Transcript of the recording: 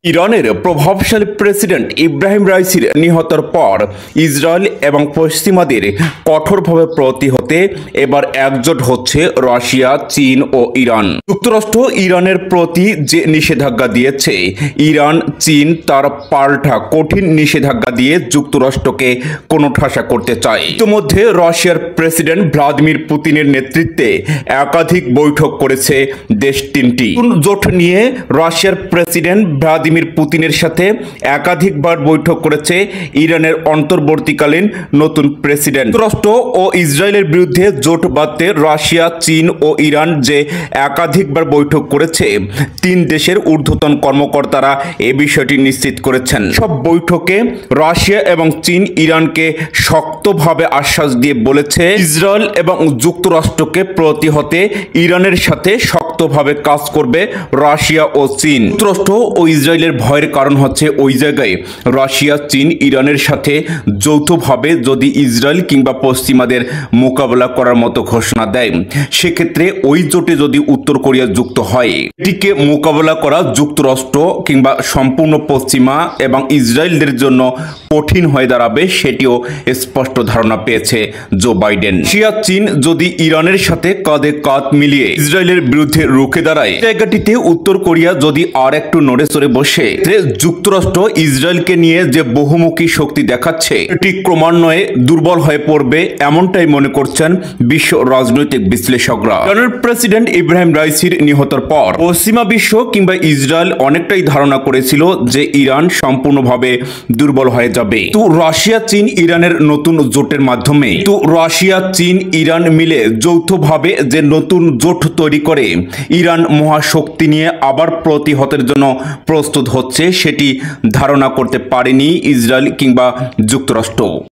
ইরানের প্রভাবশালী প্রেসিডেন্ট ইব্রাহিম রাইসির নিহতের পর ইসরায়েল এবং পশ্চিমাদের কঠোরভাবে প্রতিহতে এবার একজোট হচ্ছে রাশিয়া, চীন ও ইরান। যুক্তরাষ্ট্র ইরানের প্রতি যে নিষেধাজ্ঞা দিয়েছে, ইরান, চীন তার পাল্টা কঠিন নিষেধাজ্ঞা দিয়ে যুক্তরাষ্ট্রকে কোণঠাসা করতে চায়। ইতিমধ্যে রাশিয়ার প্রেসিডেন্ট ভ্লাদিমির পুতিনের নেতৃত্বে একাধিক বৈঠক করেছে দেশ তিনটি। জোট নিয়ে রাশিয়ার প্রেসিডেন্ট ভ্লাদিমির পুতিনের সাথে একাধিকবার বৈঠক করেছে ইরানের অন্তর্বর্তীকালীন নতুন প্রেসিডেন্ট। যুক্তরাষ্ট্র ও ইসরায়েলের বিরুদ্ধে জোট বাঁধতে রাশিয়া, চীন ও ইরান যে একাধিকবার বৈঠক করেছে, তিন দেশের ঊর্ধ্বতন কর্মকর্তারা এ বিষয়টি নিশ্চিত করেছেন। সব বৈঠকে রাশিয়া এবং চীন ইরানকে শক্তভাবে আশ্বাস দিয়ে বলেছে, ইসরায়েল এবং যুক্তরাষ্ট্রকে প্রতিহতে ইরানের সাথে শক্তভাবে কাজ করবে রাশিয়া ও চীন। যুক্তরাষ্ট্র ও ইসরায়েলের ভয়ের কারণ হচ্ছে ওই জায়গায় রাশিয়া, চীন ইরানের সাথে যৌথভাবে যদি ইসরায়েল কিংবা পশ্চিমাদের মোকাবেলা করার মতো ঘোষণা দেয়, সেক্ষেত্রে ওই জোটে যদি উত্তর কোরিয়া যুক্ত হয়, এটিকে মোকাবেলা করা যুক্তরাষ্ট্র কিংবা সম্পূর্ণ পশ্চিমা এবং ইসরায়েলদের জন্য কঠিন হয়ে দাঁড়াবে, সেটিও স্পষ্ট ধারণা পেয়েছে জো বাইডেন। রাশিয়া, চীন যদি ইরানের সাথে কাঁধে কাঁধ মিলিয়ে ইসরায়েলের বিরুদ্ধে রুখে দাঁড়ায়, জায়গাটিতে উত্তর কোরিয়া যদি আর একটু নড়ে চড়ে বসে, যুক্তরাষ্ট্র ইসরায়েলকে নিয়ে যে বহুমুখী শক্তি দেখাচ্ছে, এটি ক্রমান্বয়ে দুর্বল হয়ে পড়বে, এমনটাই মনে করছেন বিশ্ব রাজনৈতিক বিশ্লেষকরা। ইরানের প্রেসিডেন্ট ইব্রাহিম রাইসির নিহতের পর পশ্চিমা বিশ্ব কিংবা ইসরায়েল অনেকটাই ধারণা করেছিল যে ইরান সম্পূর্ণভাবে দুর্বল হয়ে যাবে। তো রাশিয়া, চীন, ইরানের নতুন জোটের মাধ্যমে রাশিয়া, চীন, ইরান মিলে যৌথভাবে যে নতুন জোট তৈরি করে ইরান মহাশক্তি নিয়ে আবার প্রতিহতের জন্য প্রস্তুত হচ্ছে, সেটি ধারণা করতে পারেনি ইসরায়েল কিংবা যুক্তরাষ্ট্র।